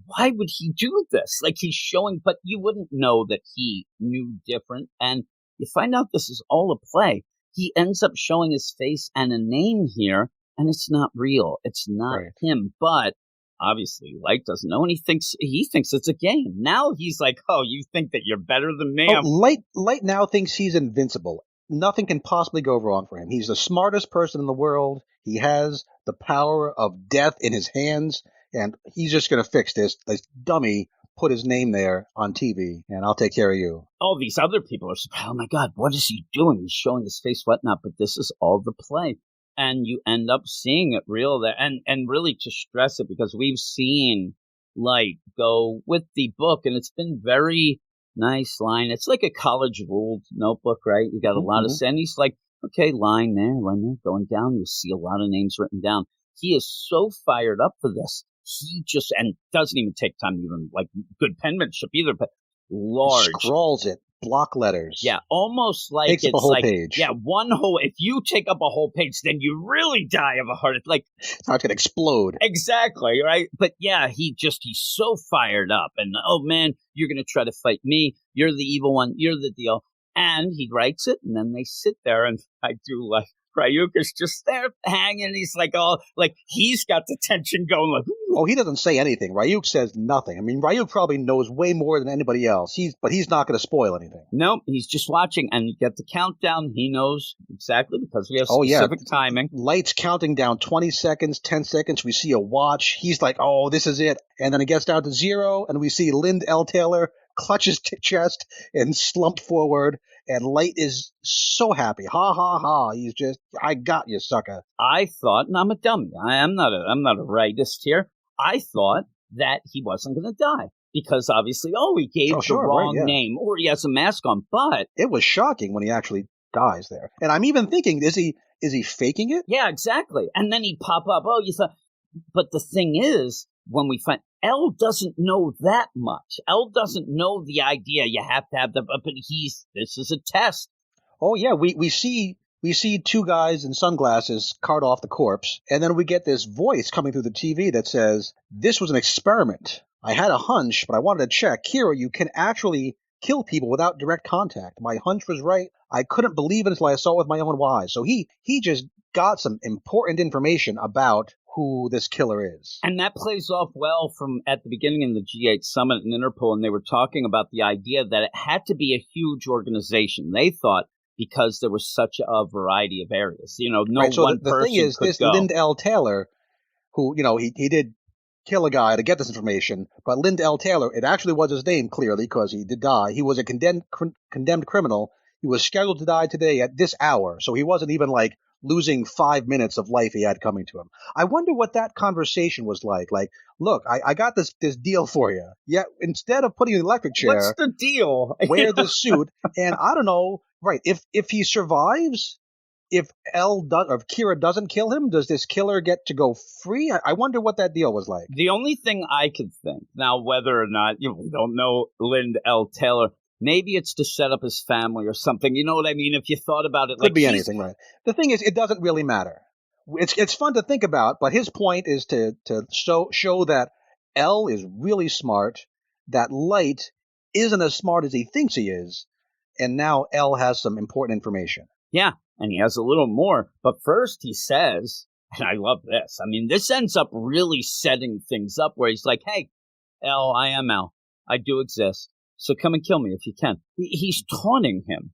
S1: why would he do this? Like he's showing, but you wouldn't know that he knew different. And you find out this is all a play. He ends up showing his face and a name here, and it's not real. It's not him. But obviously, Light doesn't know, and he thinks it's a game. Now he's like, oh, you think that you're better than me?
S2: Light now thinks he's invincible. Nothing can possibly go wrong for him. He's the smartest person in the world. He has the power of death in his hands, and he's just going to fix this. This dummy put his name there on TV, and I'll take care of you.
S1: All these other people are surprised. Oh my God, what is he doing? He's showing his face, whatnot, but this is all the play. And you end up seeing it real there, and really to stress it, because we've seen Light go with the book, and it's been very nice line. It's like a college ruled notebook, right? You got a lot of, and he's like, okay, line there, going down. You see a lot of names written down. He is so fired up for this. He just, and doesn't even take time to even, like, good penmanship either, but large.
S2: Scrawls it, block letters.
S1: Yeah, almost like
S2: takes
S1: it's
S2: up a whole
S1: like,
S2: page.
S1: Yeah, if you take up a whole page, then you really die of a heart attack. Like,
S2: it's not going to explode.
S1: Exactly, right? But yeah, he's so fired up. And, oh man, you're going to try to fight me. You're the evil one. You're the deal. And he writes it, and then they sit there, and I do like, Ryuk is just there hanging. He's like, oh, like he's got the tension going. Like, ooh.
S2: Oh, he doesn't say anything. Ryuk says nothing. I mean, Ryuk probably knows way more than anybody else. But he's not going to spoil anything.
S1: Nope, he's just watching, and you get the countdown. He knows exactly because we have
S2: specific
S1: timing.
S2: Light's counting down 20 seconds, 10 seconds. We see a watch. He's like, oh, this is it. And then it gets down to 0, and we see Lind L. Taylor clutch his chest and slump forward. And Light is so happy. Ha, ha, ha. He's just, I got you, sucker.
S1: I thought, and I'm a dummy. I'm not a rightist here. I thought that he wasn't going to die because obviously, he gave the wrong name or he has a mask on. But
S2: it was shocking when he actually dies there. And I'm even thinking, is he faking it?
S1: Yeah, exactly. And then he'd pop up. Oh, you thought. But the thing is, when we find L doesn't know that much. L doesn't know the idea. You have to have but this is a test.
S2: Oh yeah, we see 2 guys in sunglasses cart off the corpse, and then we get this voice coming through the TV that says, "This was an experiment. I had a hunch, but I wanted to check. Kira, you can actually kill people without direct contact. My hunch was right. I couldn't believe it until I saw it with my own eyes." So he just got some important information about who this killer is.
S1: And that plays off well from at the beginning in the G8 Summit in Interpol, and they were talking about the idea that it had to be a huge organization. They thought because there was such a variety of areas. No
S2: so
S1: one
S2: the
S1: person
S2: thing is,
S1: could
S2: this
S1: go.
S2: Lind L. Taylor, who, he did kill a guy to get this information, but Lind L. Taylor, it actually was his name, clearly, because he did die. He was a condemned criminal. He was scheduled to die today at this hour, so he wasn't even, losing 5 minutes of life he had coming to him. I wonder what that conversation was like. Like, look, I got this deal for you. Yeah, instead of putting you in the electric chair,
S1: what's the deal?
S2: Wear the suit, and I don't know. Right, if he survives, if Kira doesn't kill him, does this killer get to go free? I wonder what that deal was like.
S1: The only thing I could think now, whether or not we don't know Lind L. Taylor. Maybe it's to set up his family or something. You know what I mean? If you thought about it,
S2: could be anything, right? The thing is, it doesn't really matter. It's fun to think about, but his point is to show that L is really smart, that Light isn't as smart as he thinks he is, and now L has some important information.
S1: Yeah, and he has a little more. But first he says, and I love this. I mean, this ends up really setting things up where he's like, hey, L, I am L. I do exist. So come and kill me if you can. He's taunting him.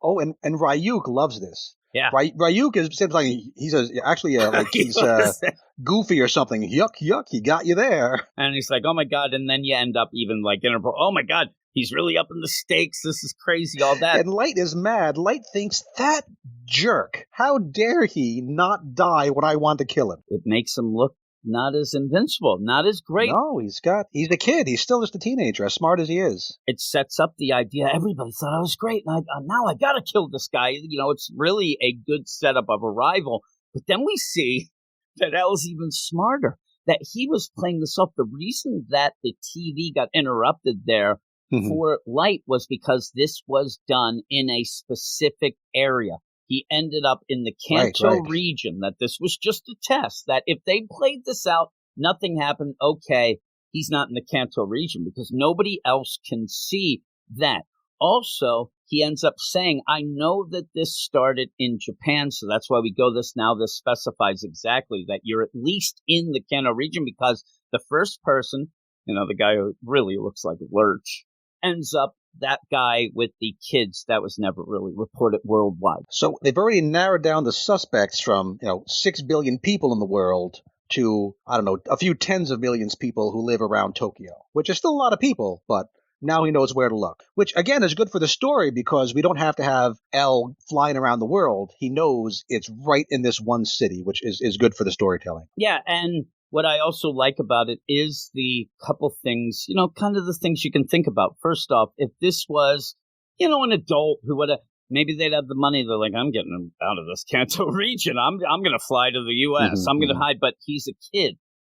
S2: Oh, and Ryuk loves this.
S1: Yeah.
S2: Ryuk seems like he's goofy or something. Yuck, he got you there.
S1: And he's like, oh my God. And then you end up even oh my God, he's really up in the stakes. This is crazy, all that.
S2: And Light is mad. Light thinks, that jerk, how dare he not die when I want to kill him?
S1: It makes him look not as invincible, not as great.
S2: No, he's a kid. He's still just a teenager, as smart as he is.
S1: It sets up the idea. Everybody thought I was great. And now I got to kill this guy. It's really a good setup of a rival. But then we see that L's even smarter, that he was playing this off. The reason that the TV got interrupted there for Light was because this was done in a specific area. He ended up in the Kanto region, that this was just a test, that if they played this out, nothing happened, okay, he's not in the Kanto region because nobody else can see that. Also, he ends up saying, I know that this started in Japan, so that's why we go this now. This specifies exactly that you're at least in the Kanto region because the first person, the guy who really looks like Lurch, ends up that guy with the kids. That was never really reported worldwide.
S2: So they've already narrowed down the suspects from 6 billion people in the world to, I don't know, a few tens of millions of people who live around Tokyo, which is still a lot of people, but now he knows where to look, which again is good for the story because we don't have to have L flying around the world. He knows it's right in this one city, which is good for the storytelling.
S1: Yeah, and what I also like about it is the couple things, kind of the things you can think about. First off, if this was, an adult who would have, maybe they'd have the money. They're like, I'm getting out of this Kanto region. I'm going to fly to the U.S. I'm going to hide. But he's a kid.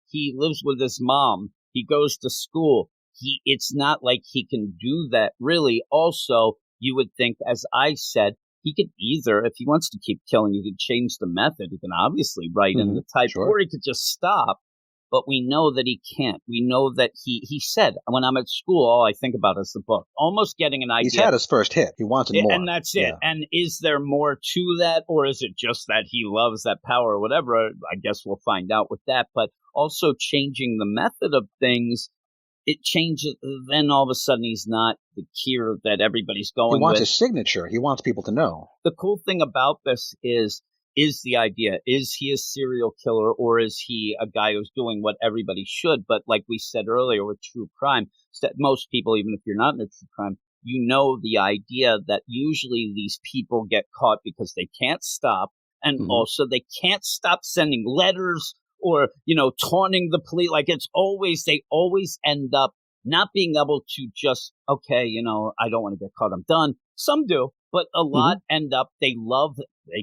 S1: He lives with his mom. He goes to school. It's not like he can do that really. Also, you would think, as I said, he could either, if he wants to keep killing, he could change the method. He can obviously write in the type, or he could just stop. but we know that he can't. We know that he said, when I'm at school, all I think about is the book. Almost getting an idea.
S2: He's had his first hit. He wants more.
S1: And that's it. Yeah. And is there more to that, or is it just that he loves that power or whatever? I guess we'll find out with that. But also changing the method of things, it changes. Then all of a sudden he's not the Kira that everybody's going with.
S2: He wants his signature. He wants people to know.
S1: The cool thing about this is the idea, is he a serial killer, or is he a guy who's doing what everybody should? But like we said earlier with true crime, that most people, even if you're not in a true crime, you know the idea that usually these people get caught because they can't stop. And also they can't stop sending letters or, taunting the police. Like they always end up not being able to just, okay, I don't want to get caught, I'm done. Some do, but a lot end up, they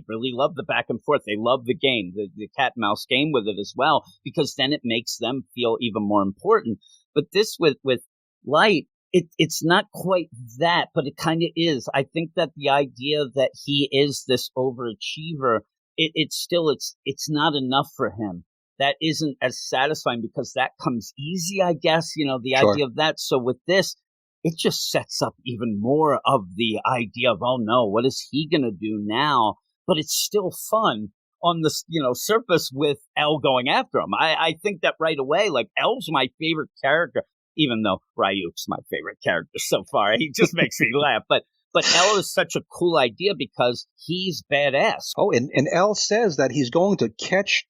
S1: really love the back and forth. They love the game, the cat and mouse game with it as well, because then it makes them feel even more important. But this with Light, it's not quite that, but it kind of is. I think that the idea that he is this overachiever, it's not enough for him. That isn't as satisfying because that comes easy, I guess, the idea of that. So with this, it just sets up even more of the idea of, oh no, what is he going to do now? But it's still fun on the, surface with Elle going after him. I think that right away, like Elle's my favorite character, even though Ryuk's my favorite character so far. He just makes me laugh. But Elle is such a cool idea because he's badass.
S2: Oh, and Elle says that he's going to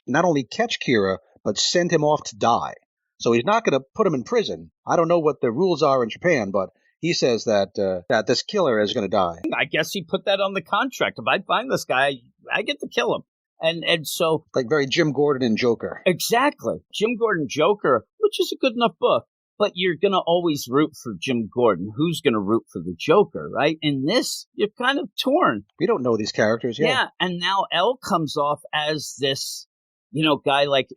S2: not only catch Kira, but send him off to die. So he's not going to put him in prison. I don't know what the rules are in Japan, but he says that this killer is going to die.
S1: I guess he put that on the contract. If I find this guy, I get to kill him. And so...
S2: Like very Jim Gordon and Joker.
S1: Exactly. Jim Gordon, Joker, which is a good enough book. But you're going to always root for Jim Gordon. Who's going to root for the Joker, right? In this, you're kind of torn.
S2: We don't know these characters yet.
S1: Yeah, and now Elle comes off as this, guy, like,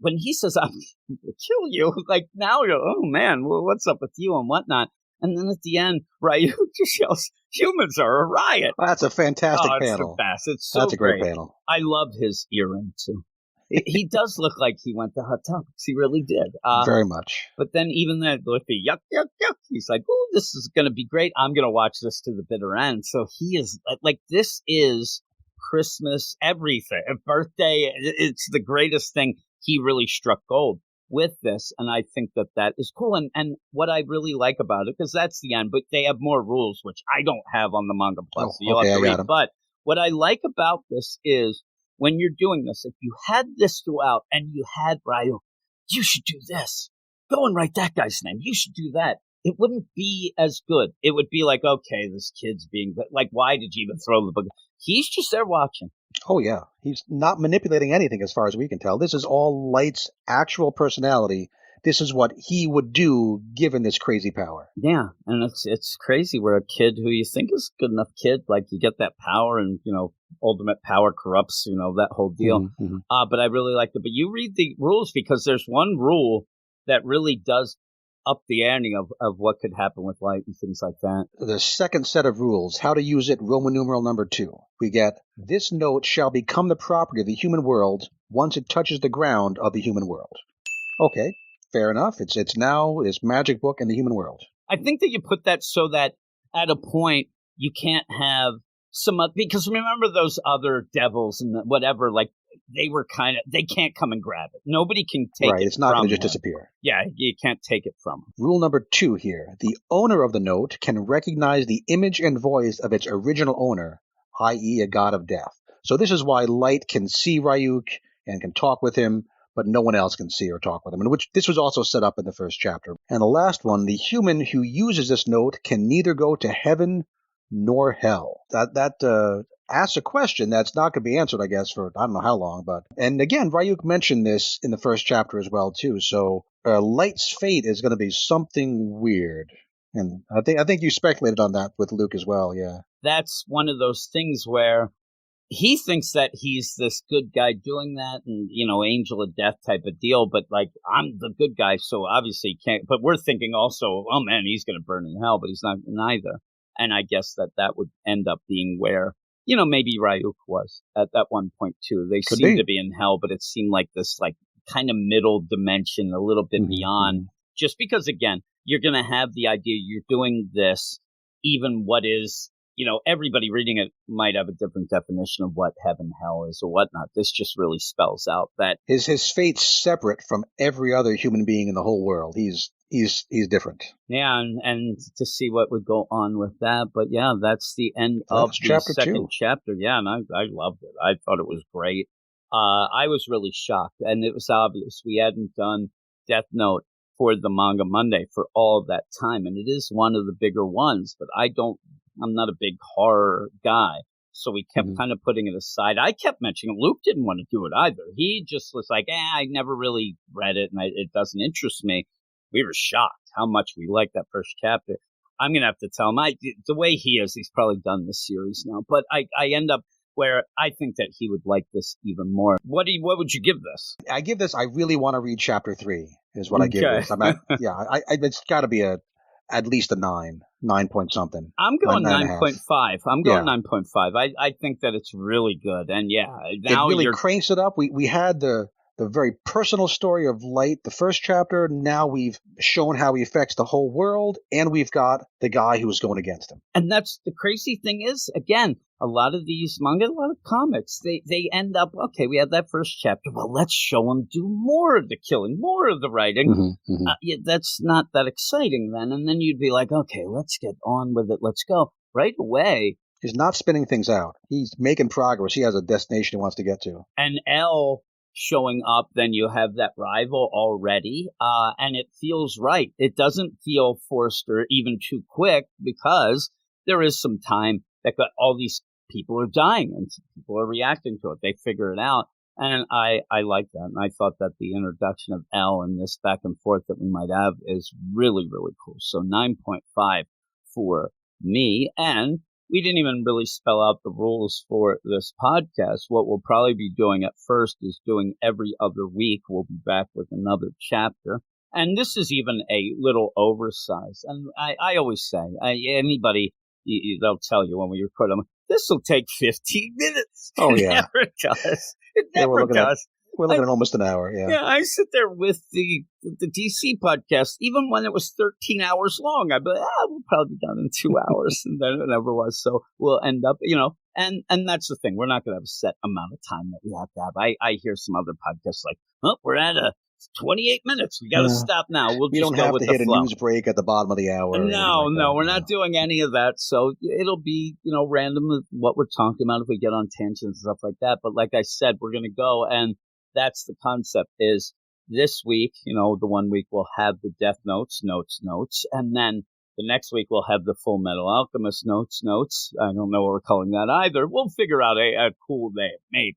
S1: when he says, I'm going to kill you, like, now you're, oh, man, well, what's up with you and whatnot? And then at the end, Ryu just yells, humans are a riot.
S2: Well, that's a fantastic
S1: it's
S2: panel.
S1: The best. It's so
S2: That's a great panel.
S1: I love his earring, too. He does look like he went to Hot Topics. He really did.
S2: Very much.
S1: But then even then, with the yuck, yuck, yuck, he's like, oh, this is going to be great. I'm going to watch this to the bitter end. So he is like, this is Christmas, everything. A birthday, it's the greatest thing. He really struck gold with this. And I think that is cool. And what I really like about it, because that's the end, but they have more rules, which I don't have on the Manga Plus. So you'll have to read. But what I like about this is, when you're doing this, if you had this throughout and you had Ryu, you should do this. Go and write that guy's name. You should do that. It wouldn't be as good. It would be like, okay, this kid's being like, why did you even throw the book? He's just there watching.
S2: Oh, yeah. He's not manipulating anything as far as we can tell. This is all Light's actual personality. This is what he would do given this crazy power.
S1: Yeah, and it's crazy where a kid who you think is a good enough kid, like you get that power and, ultimate power corrupts, that whole deal. But I really liked it. But you read the rules because there's one rule that really does up the ante of what could happen with Light and things like that.
S2: The second set of rules, how to use it, Roman numeral number 2. We get, this note shall become the property of the human world once it touches the ground of the human world. Okay. Fair enough. It's now this magic book in the human world.
S1: I think that you put that so that at a point you can't have because remember those other devils and whatever, like they can't come and grab it. Nobody can take it.
S2: Right, it's not going to just disappear.
S1: Yeah, you can't take it from them.
S2: Rule number 2 here. The owner of the note can recognize the image and voice of its original owner, i.e. a god of death. So this is why Light can see Ryuk and can talk with him, but no one else can see or talk with him, and which this was also set up in the first chapter. And the last one, the human who uses this note can neither go to heaven nor hell. That asks a question that's not going to be answered, I guess, for I don't know how long. And again, Ryuk mentioned this in the first chapter as well, too. So Light's fate is going to be something weird. And I think you speculated on that with Luke as well, yeah.
S1: That's one of those things where he thinks that he's this good guy doing that and, angel of death type of deal. But like, I'm the good guy, so obviously he can't. But we're thinking also, oh man, he's going to burn in hell, but he's not neither. And I guess that would end up being where, maybe Ryuk was at that one point too. They seemed to be in hell, but it seemed like this like kind of middle dimension, a little bit beyond, just because, again, you're going to have the idea you're doing this, even what is, everybody reading it might have a different definition of what heaven, hell is or whatnot. This just really spells out that
S2: his fate's separate from every other human being in the whole world. He's different.
S1: Yeah, and to see what would go on with that. But yeah, that's the end of the second chapter. Yeah, and I loved it. I thought it was great. I was really shocked, and it was obvious we hadn't done Death Note for the Manga Monday for all that time, and it is one of the bigger ones, but I'm not a big horror guy, so we kept kind of putting it aside. I kept mentioning Luke didn't want to do it either. He just was like, I never really read it, and it doesn't interest me. We were shocked how much we liked that first chapter. I'm going to have to tell him, the way he is, he's probably done this series now, but I end up where I think that he would like this even more. What would you give this?
S2: I really want to read chapter 3 is what I give this. It's got to be at least a 9 point something.
S1: I'm going 9.5. I'm going 9.5. I think that it's really good. And now
S2: it really cranks it up. We had the very personal story of Light, the first chapter. Now we've shown how he affects the whole world, and we've got the guy who's going against him.
S1: And that's the crazy thing is, again, a lot of these manga, a lot of comics, they end up, okay, we had that first chapter. Well, let's show him do more of the killing, more of the writing. That's not that exciting then. And then you'd be like, okay, let's get on with it. Let's go. Right away.
S2: He's not spinning things out. He's making progress. He has a destination he wants to get to.
S1: And L showing up, then you have that rival already, and it feels right. It doesn't feel forced or even too quick because there is some time that all these people are dying and people are reacting to it. They figure it out, and I like that. And I thought that the introduction of L and this back and forth that we might have is really, really cool. So 9.5 for me, and we didn't even really spell out the rules for this podcast. What we'll probably be doing at first is doing every other week. We'll be back with another chapter. And this is even a little oversized. And I always say, anybody, they'll tell you when we record them, this will take 15 minutes.
S2: Oh, yeah.
S1: It never does. It never does.
S2: We're looking at almost an hour, yeah.
S1: Yeah, I sit there with the DC podcast, even when it was 13 hours long, I'd be like, we'll probably be done in 2 hours, and then it never was. So we'll end up, and that's the thing. We're not going to have a set amount of time that we have to have. I hear some other podcasts like, we're at 28 minutes. We got to stop now.
S2: We don't have to hit a news break at the bottom of the hour.
S1: No, we're not doing any of that. So it'll be, random with what we're talking about if we get on tangents and stuff like that. But like I said, we're going to go, and that's the concept is this week, the 1 week we'll have the Death Notes, and then the next week we'll have the Full Metal Alchemist notes. I don't know what we're calling that either. We'll figure out a cool name, maybe.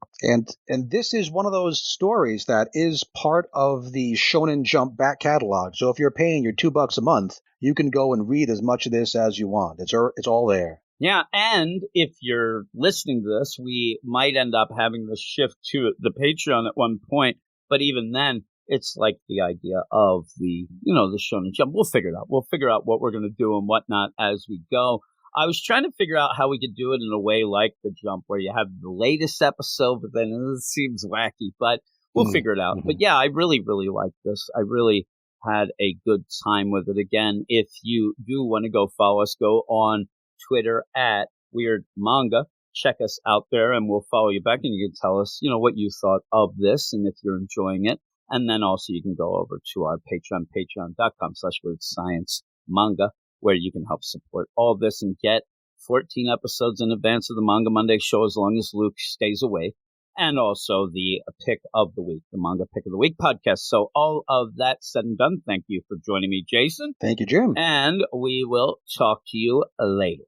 S2: And this is one of those stories that is part of the Shonen Jump back catalog. So if you're paying your $2 a month, you can go and read as much of this as you want. It's all there.
S1: Yeah, and if you're listening to this, we might end up having to shift to the Patreon at one point. But even then, it's like the idea of the Shonen Jump. We'll figure it out. We'll figure out what we're going to do and whatnot as we go. I was trying to figure out how we could do it in a way like the Jump, where you have the latest episode, but then it seems wacky. But we'll figure it out. But yeah, I really, really like this. I really had a good time with it. Again, if you do want to go follow us, go on Twitter at Weird Manga. Check us out there, and we'll follow you back, and you can tell us, what you thought of this, and if you're enjoying it. And then also you can go over to our Patreon, patreon.com/WeirdScienceManga, where you can help support all this and get 14 episodes in advance of the Manga Monday show as long as Luke stays away. And also the pick of the week, the Manga Pick of the Week podcast. So all of that said and done, thank you for joining me, Jason.
S2: Thank you, Jim.
S1: And we will talk to you later.